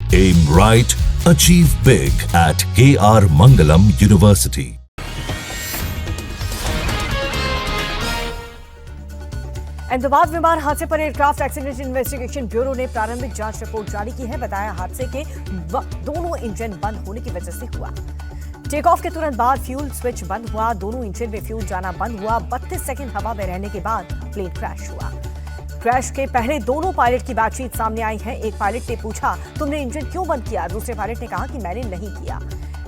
Aim right, achieve big at KR Mangalam University. Ahmedabad विमान हादसे पर एयरक्राफ्ट एक्सीडेंट इन्वेस्टिगेशन ब्यूरो ने प्रारंभिक जांच रिपोर्ट जारी की है। बताया हादसे के दोनों इंजन बंद होने की वजह से हुआ। टेक ऑफ के तुरंत बाद फ्यूल स्विच बंद हुआ। दोनों इंजन में फ्यूल जाना बंद हुआ। 32 सेकंड हवा में रहने के बाद प्लेन क्रैश हुआ। क्रैश के पहले दोनों पायलट की बातचीत सामने आई है। एक पायलट ने पूछा, तुमने इंजन क्यों बंद किया? दूसरे पायलट ने कहा कि मैंने नहीं किया।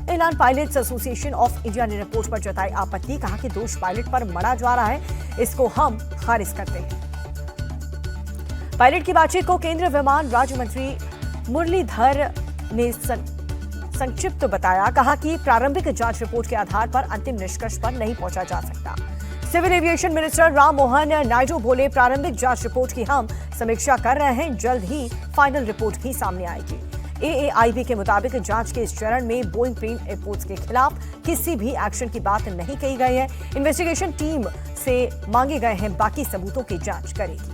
Airline pilots association of India ने रिपोर्ट पर जताई आपत्ति। कहा कि दोष पायलट पर मढ़ा जा रहा है, इसको हम खारिज करते हैं। पायलट की बातचीत को केंद्रीय विमान राज्य मंत्री मुरलीधर ने संक्षिप्त बताया। कहा कि प्रारंभिक जांच रिपोर्ट के आधार पर अंतिम निष्कर्ष पर नहीं पहुंचा जा सकता। Civil aviation minister Ram Mohan Naidu बोले, प्रारंभिक जांच रिपोर्ट की हम समीक्षा कर रहे हैं, जल्द ही फाइनल रिपोर्ट भी सामने आएगी। एएआईबी के मुताबिक जांच के इस चरण में बोइंग प्लेन एयरपोर्ट्स के खिलाफ किसी भी एक्शन की बात नहीं कही गई है। इन्वेस्टिगेशन टीम से मांगे गए हैं बाकी सबूतों की जांच करेगी।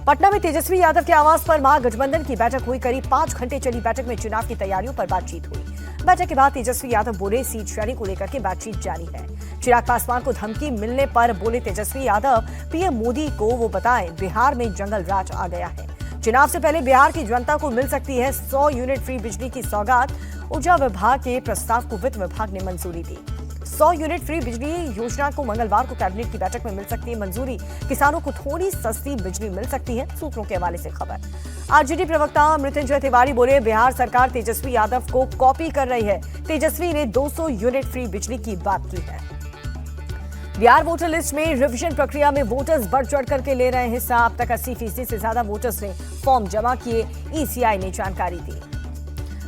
पटना में तेजस्वी यादव के आवास पर महागठबंधन की बैठक हुई। करीब 5 घंटे चली बैठक में चुनाव की तैयारियों पर बातचीत हुई। बैठक के बाद तेजस्वी यादव बोले, सीट शेयरिंग को लेकर के बातचीत जारी है। चिराग पासवान को धमकी मिलने पर बोले तेजस्वी यादव, पीएम मोदी को वो बताएं बिहार में जंगल राज आ गया है। चुनाव से पहले बिहार की जनता को मिल सकती है 100 यूनिट फ्री बिजली की सौगात। ऊर्जा विभाग के प्रस्ताव को वित्त विभाग ने मंजूरी दी। 100 यूनिट फ्री बिजली योजना को मंगलवार को कैबिनेट की बैठक में मिल सकती है मंजूरी। किसानों को थोड़ी सस्ती बिजली मिल सकती है, सूत्रों के हवाले से खबर। आरजेडी प्रवक्ता मृत्युंजय तिवारी बोले, बिहार सरकार तेजस्वी यादव को कॉपी कर रही है। तेजस्वी ने 200 यूनिट फ्री बिजली की बात की है। बिहार वोटर लिस्ट में रिवीजन प्रक्रिया में वोटर्स बढ़ चढ़ करके ले रहे हैं हिस्सा। अब तक 80% से ज्यादा वोटर्स ने फॉर्म जमा किए, ईसीआई ने जानकारी दी।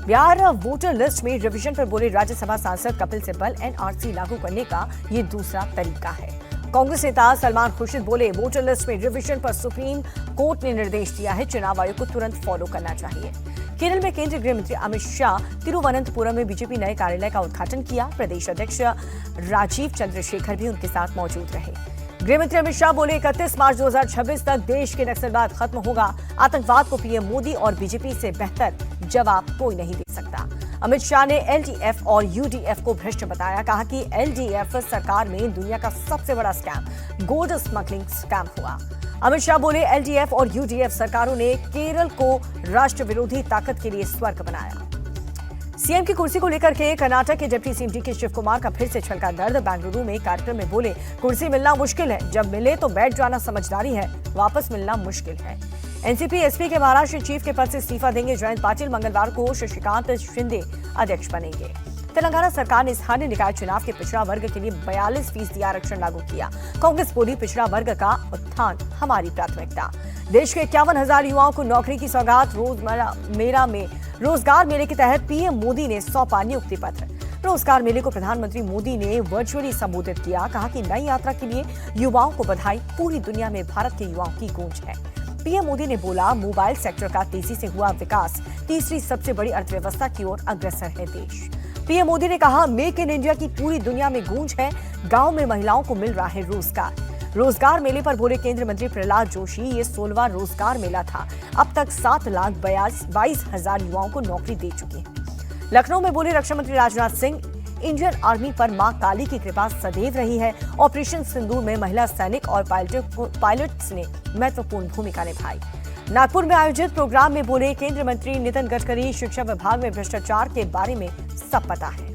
बिहार वोटर लिस्ट में रिवीजन पर बोले राज्यसभा सांसद कपिल सिब्बल, एनआरसी लागू करने का ये दूसरा तरीका है। कांग्रेस नेता सलमान खुर्शीद बोले, वोटर लिस्ट में रिवीजन पर सुप्रीम कोर्ट ने निर्देश दिया है, चुनाव आयोग को तुरंत फॉलो करना चाहिए। केरल में केंद्रीय गृह मंत्री अमित शाह तिरुवनंतपुरम में बीजेपी नए कार्यालय का उद्घाटन किया। प्रदेश अध्यक्ष राजीव चंद्रशेखर भी उनके साथ मौजूद रहे। गृह मंत्री अमित शाह बोले, 31 मार्च 2026 तक देश के नक्सलवाद खत्म होगा। आतंकवाद को पीएम मोदी और बीजेपी से बेहतर जवाब कोई नहीं दे सकता। अमित शाह ने एलडीएफ और यूडीएफ को भ्रष्ट बताया। कहा कि एलडीएफ सरकार में दुनिया का सबसे बड़ा स्कैम गोल्ड स्मगलिंग स्कैम हुआ। अमित शाह बोले, एलडीएफ और यूडीएफ सरकारों ने केरल को राष्ट्र विरोधी ताकत के लिए स्वर्ग बनाया। सीएम की कुर्सी को लेकर के कर्नाटक के deputy CM DK Shivakumar का फिर से छलका दर्द। बेंगलुरु में कार्यक्रम में बोले, कुर्सी मिलना मुश्किल है, जब मिले तो बैठ जाना समझदारी है, वापस मिलना मुश्किल है। एनसीपी एसपी के महाराष्ट्र चीफ के पद से इस्तीफा देंगे जयंत पाटिल। मंगलवार को शशिकांत शिंदे अध्यक्ष बनेंगे। तेलंगाना सरकार ने स्थानीय निकाय चुनाव के पिछड़ा वर्ग के लिए 42% आरक्षण लागू किया। कांग्रेस बोली, पिछड़ा वर्ग का उत्थान हमारी प्राथमिकता। देश के 51,000 युवाओं को नौकरी की सौगात। रोजगार मेले के तहत पीएम मोदी ने सौंपा नियुक्ति पत्र। रोजगार मेले को प्रधानमंत्री मोदी ने वर्चुअली संबोधित किया। कहा कि नई यात्रा के लिए युवाओं को बधाई। पूरी दुनिया में भारत के युवाओं की गूंज है। पीएम मोदी ने बोला, मोबाइल सेक्टर का तेजी से हुआ विकास, तीसरी सबसे बड़ी अर्थव्यवस्था की ओर अग्रसर है देश। पीएम मोदी ने कहा, मेक इन इंडिया की पूरी दुनिया में गूंज है। गांव में महिलाओं को मिल रहा है रोजगार। रोजगार मेले पर बोले केंद्रीय मंत्री प्रहलाद जोशी, ये 16वां रोजगार मेला था। अब तक 7,22,000 युवाओं को नौकरी दे चुके हैं। लखनऊ में बोले रक्षा मंत्री राजनाथ सिंह, इंडियन आर्मी पर मां काली की कृपा सदैव रही है। ऑपरेशन सिंदूर में महिला सैनिक और पायलट्स ने महत्वपूर्ण भूमिका निभाई। नागपुर में आयोजित प्रोग्राम में बोले केंद्रीय मंत्री नितिन गडकरी, शिक्षा विभाग में भ्रष्टाचार के बारे में सब पता है।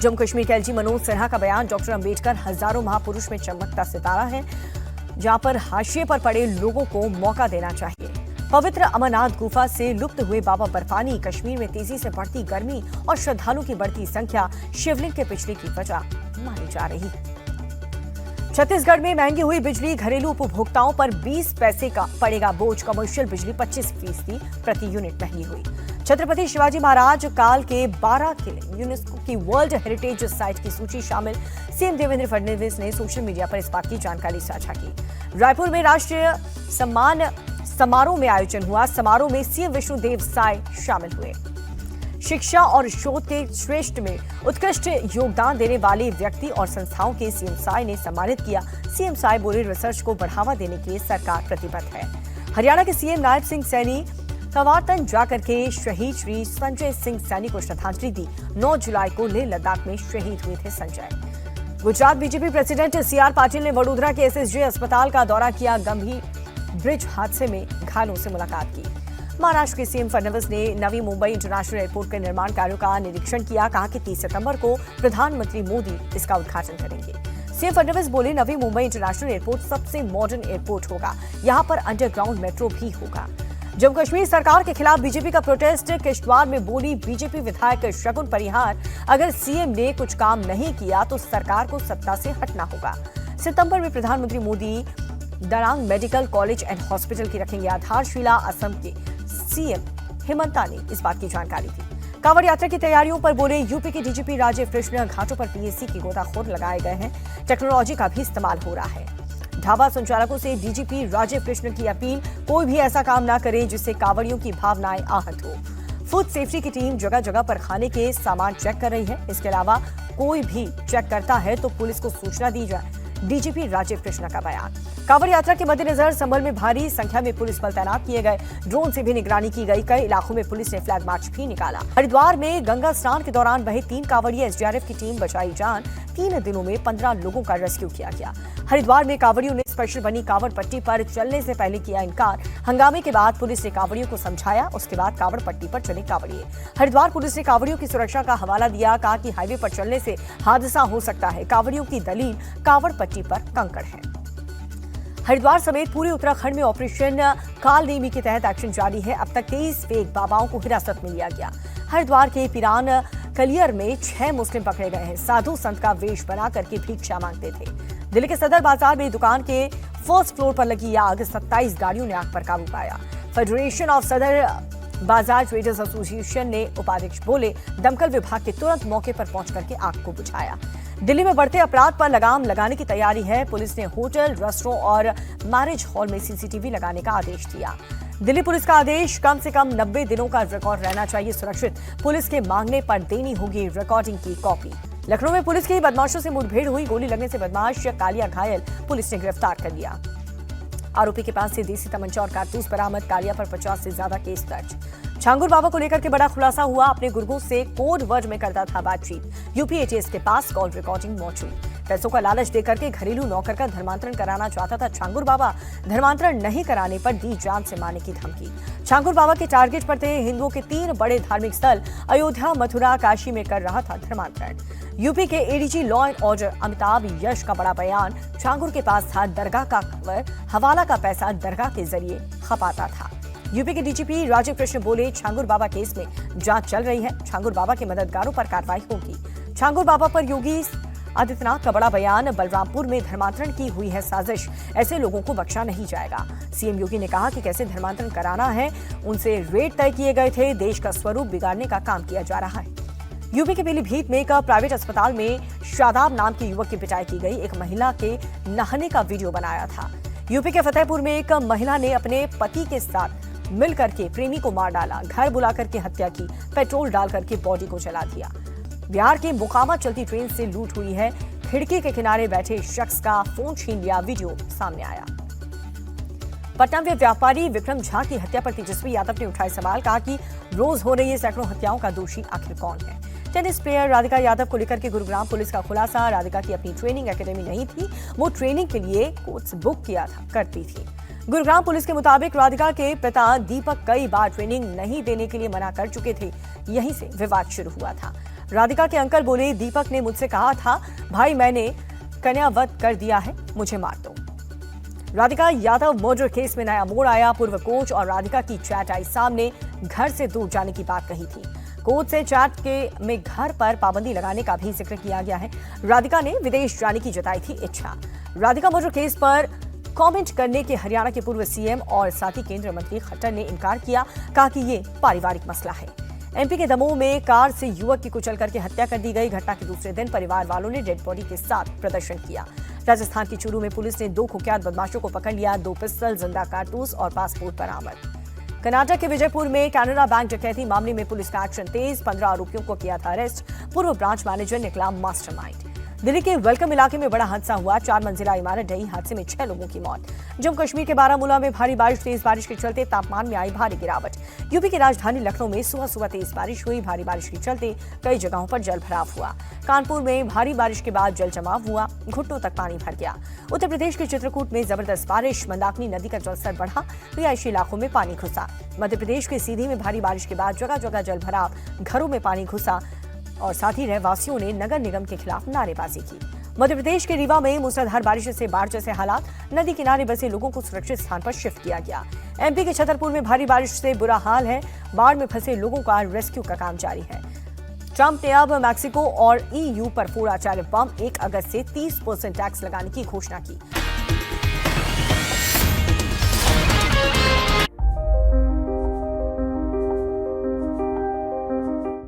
जम्मू कश्मीर के एलजी मनोज सिन्हा का बयान, डॉक्टर अंबेडकर हजारों महापुरुष में चमकता सितारा है, जहां पर हाशिए पर पड़े लोगों को मौका देना चाहिए। पवित्र अमरनाथ गुफा से लुप्त हुए बाबा बर्फानी, कश्मीर में तेजी से बढ़ती गर्मी और श्रद्धालुओं की बढ़ती संख्या शिवलिंग के पिछले की वजह मानी जा रही है। छत्तीसगढ़ में महंगी हुई बिजली, घरेलू उपभोक्ताओं पर 20 पैसे का पड़ेगा बोझ। कमर्शियल बिजली 25% प्रति यूनिट महंगी हुई। छत्रपति शिवाजी महाराज काल के 12 किले यूनेस्को की वर्ल्ड हेरिटेज साइट की सूची शामिल। सीएम देवेंद्र फडणवीस ने सोशल मीडिया पर इस बात की जानकारी साझा की। रायपुर में राष्ट्रीय सम्मान समारोह में आयोजन हुआ। समारोह में सीएम विष्णुदेव साय शामिल हुए। शिक्षा और शोध के श्रेष्ठ में उत्कृष्ट योगदान देने वाले व्यक्ति और संस्थाओं के सीएम साय ने सम्मानित किया। सीएम साय बोले, रिसर्च को बढ़ावा देने के लिए सरकार प्रतिबद्ध है। हरियाणा के सीएम नायब सिंह सैनी कवारतंज जाकर के शहीद श्री संजय सिंह सैनी को श्रद्धांजलि दी। 9 जुलाई को लेह लद्दाख में शहीद हुए थे Sanjay. Gujarat BJP president CR Patil ने वडोदरा के एसएसजे अस्पताल का दौरा किया। गंभीर ब्रिज हादसे में घायलों से मुलाकात की। महाराष्ट्र के सीएम फडणवीस ने नवी मुंबई इंटरनेशनल एयरपोर्ट के निर्माण कार्यों का निरीक्षण किया। कहा कि 30 सितंबर को प्रधानमंत्री मोदी इसका उद्घाटन करेंगे। सीएम फडणवीस बोले, नवी मुंबई इंटरनेशनल एयरपोर्ट सबसे मॉडर्न एयरपोर्ट होगा। यहां पर अंडरग्राउंड मेट्रो भी होगा। जम्मू कश्मीर सरकार के खिलाफ बीजेपी का प्रोटेस्ट। किश्तवाड़ में बोली बीजेपी विधायक शगुन परिहार, अगर सीएम ने कुछ काम नहीं किया तो सरकार को सत्ता से हटना होगा। सितंबर में प्रधानमंत्री Modi Darrang medical college and hospital की रखेंगे आधारशिला। असम के सीएम हेमंता ने इस बात की जानकारी दी। कांवड़ यात्रा की तैयारियों पर बोले यूपी के डीजीपी राजीव कृष्ण, घाटों पर पीएससी की गोताखोर लगाए गए हैं। टेक्नोलॉजी का भी इस्तेमाल हो रहा है। ढाबा संचालकों से डीजीपी राजीव कृष्ण की अपील, कोई भी ऐसा काम ना करे जिससे कांवड़ियों की भावनाएं आहत हो। फूड सेफ्टी की टीम जगह जगह पर खाने के सामान चेक कर रही है। इसके अलावा कोई भी चेक करता है तो पुलिस को सूचना दी जाए। डीजीपी राजीव कृष्ण का बयान। कांवड़ यात्रा के मद्देनजर संभल में भारी संख्या में पुलिस बल तैनात किए गए। ड्रोन से भी निगरानी की गई। कई इलाकों में पुलिस ने फ्लैग मार्च भी निकाला। हरिद्वार में गंगा स्नान के दौरान बहे 3 कांवड़िए, एसडीआरएफ की टीम बचाई जान। 3 दिनों में 15 लोगों का रेस्क्यू किया गया। हरिद्वार में कांवड़ियों ने स्पेशल बनी कांवड़ पट्टी पर चलने से पहले किया इनकार। हंगामे के बाद पुलिस ने कांवड़ियों को समझाया। उसके बाद कांवड़ पट्टी पर चले कांवड़िए। हरिद्वार पुलिस ने कांवड़ियों की सुरक्षा का हवाला दिया। कहा कि हाईवे पर चलने से हादसा हो सकता है। कांवड़ियों की दलील कांवड़ पट्टी पर कंकड़ है। हरिद्वार समेत पूरे उत्तराखंड में ऑपरेशन कालनेमी के तहत एक्शन जारी है। अब तक 23 फेक बाबाओं को हिरासत में लिया गया। हरिद्वार के पिरान कलियर में 6 मुस्लिम पकड़े गए हैं। साधु संत का वेश बना करके भिक्षा मांगते थे। दिल्ली के सदर बाजार में दुकान के फर्स्ट फ्लोर पर लगी आग, 27 गाड़ियों ने आग पर काबू पाया। फेडरेशन ऑफ सदर बाजार ट्रेडर्स एसोसिएशन ने उपाध्यक्ष बोले, दमकल विभाग के तुरंत मौके पर पहुंच करके आग को बुझाया। दिल्ली में बढ़ते अपराध पर लगाम लगाने की तैयारी है। पुलिस ने होटल, रेस्टोरेंट और मैरिज हॉल में सीसीटीवी लगाने का आदेश दिया। दिल्ली पुलिस का आदेश, कम से कम 90 दिनों का रिकॉर्ड रहना चाहिए सुरक्षित। पुलिस के मांगने पर देनी होगी रिकॉर्डिंग की कॉपी। लखनऊ में पुलिस की बदमाशों से मुठभेड़ हुई। गोली लगने से बदमाश कालिया घायल, पुलिस ने गिरफ्तार कर लिया। आरोपी के पास से देसी तमंचा और कारतूस बरामद। कालिया पर 50 से ज्यादा केस दर्ज। छांगुर बाबा को लेकर के बड़ा खुलासा हुआ। अपने गुर्गों से कोड वर्ड में करता था बातचीत। यूपी एटीएस के पास कॉल रिकॉर्डिंग मौजूद। पैसों का लालच देकर के घरेलू नौकर का धर्मांतरण कराना चाहता था छांगुर बाबा। धर्मांतरण नहीं कराने पर दी जान से मारने की धमकी। छांगुर बाबा के टारगेट पर थे हिंदुओं के 3 बड़े धार्मिक स्थल अयोध्या, मथुरा, काशी में कर रहा था धर्मांतरण। यूपी के ADG law and order Amitabh Yash का बड़ा बयान, छांगुर के पास था दरगाह का कवर, हवाला का पैसा दरगाह के जरिए खपाता था। यूपी के डीजीपी राजीव कृष्ण बोले, छांगुर बाबा केस में जांच चल रही है। छांगुर बाबा के मददगारों पर कार्रवाई होगी। छांगुर बाबा पर योगी आदित्यनाथ का बड़ा बयान, बलरामपुर में धर्मांतरण की हुई है साजिश, ऐसे लोगों को बख्शा नहीं जाएगा। सीएम योगी ने कहा कि कैसे धर्मांतरण कराना है, उनसे रेट तय किए गए थे। देश का स्वरूप बिगाड़ने का काम किया जा रहा है। यूपी के पीलीभीत में एक प्राइवेट अस्पताल में शादाब नाम के युवक की पिटाई की गई। एक महिला के नहाने का वीडियो बनाया था। यूपी के फतेहपुर में एक महिला ने अपने पति के साथ मिल करके प्रेमी को मार डाला। घर बुला करके हत्या की। पेट्रोल डाल करके बॉडी को जला दिया। बिहार के मोकामा चलती ट्रेन से लूट हुई है। खिड़की के किनारे बैठे शख्स का फोन छीन लिया, वीडियो सामने आया। पटना में व्यापारी विक्रम झा की हत्या पर तेजस्वी यादव ने उठाए सवाल। कहा कि रोज हो रही है सैकड़ों हत्याओं का दोषी आखिर कौन है। टेनिस प्लेयर राधिका यादव को लेकर के गुरुग्राम पुलिस का खुलासा। राधिका की अपनी ट्रेनिंग एकेडमी नहीं थी, वो ट्रेनिंग के लिए कोच बुक किया करती थी। गुरुग्राम पुलिस के मुताबिक राधिका के पिता दीपक कई बार ट्रेनिंग नहीं देने के लिए मना कर चुके थे। यहीं से विवाद शुरू हुआ था। राधिका के अंकल बोले, दीपक ने मुझसे कहा था, भाई मैंने कन्यावध कर दिया है, मुझे मार दो। राधिका यादव मर्डर केस में नया मोड़ आया। पूर्व कोच और राधिका की चैट आई सामने। घर से दूर जाने की बात कही थी। कोच से चैट के में घर पर पाबंदी लगाने का भी जिक्र किया गया है। राधिका ने विदेश जाने की जताई थी इच्छा। राधिका मर्डर केस पर कमेंट करने के हरियाणा के पूर्व सीएम और साथ ही केंद्रीय मंत्री खट्टर ने इनकार किया। कहा कि ये पारिवारिक मसला है। एमपी के दमोह में कार से युवक की कुचल करके हत्या कर दी गई। घटना के दूसरे दिन परिवार वालों ने डेड बॉडी के साथ प्रदर्शन किया। राजस्थान की चूरू में पुलिस ने 2 कुख्यात बदमाशों को पकड़ लिया। 2 पिस्टल, जिंदा कारतूस और पासपोर्ट बरामद। कर्नाटक के विजयपुर में कैनरा बैंक डकैती मामले में पुलिस का एक्शन तेज। 15 आरोपियों को किया था अरेस्ट। पूर्व ब्रांच मैनेजर निकला मास्टरमाइंड। दिल्ली के वेलकम इलाके में बड़ा हादसा हुआ। 4 मंजिला इमारत ढही, हादसे में 6 लोगों की मौत। जम्मू कश्मीर के बारामूला में भारी बारिश, तेज बारिश के चलते तापमान में आई भारी गिरावट। यूपी की राजधानी लखनऊ में सुबह तेज बारिश हुई। भारी बारिश के चलते कई जगहों पर जल भराव हुआ। कानपुर में भारी बारिश के बाद जल जमाव हुआ, घुटनों तक पानी भर गया। उत्तर प्रदेश के चित्रकूट में जबरदस्त बारिश, मंदाकिनी नदी का जलस्तर बढ़ा, रिहायशी इलाकों में पानी घुसा। मध्य प्रदेश के सीधी में भारी बारिश के बाद जगह जगह जल भराव, घरों में पानी घुसा और साथ ही रहवासियों ने नगर निगम के खिलाफ नारेबाजी की। मध्य प्रदेश के रीवा में मूसलाधार बारिश से बाढ़ जैसे हालात, नदी किनारे बसे लोगों को सुरक्षित स्थान पर शिफ्ट किया गया। एमपी के छतरपुर में भारी बारिश से बुरा हाल है, बाढ़ में फंसे लोगों का रेस्क्यू का काम जारी है। ट्रंप ने अब मैक्सिको और EU पर फोड़ा टैरिफ बम, 1 अगस्त से 30% टैक्स लगाने की घोषणा की।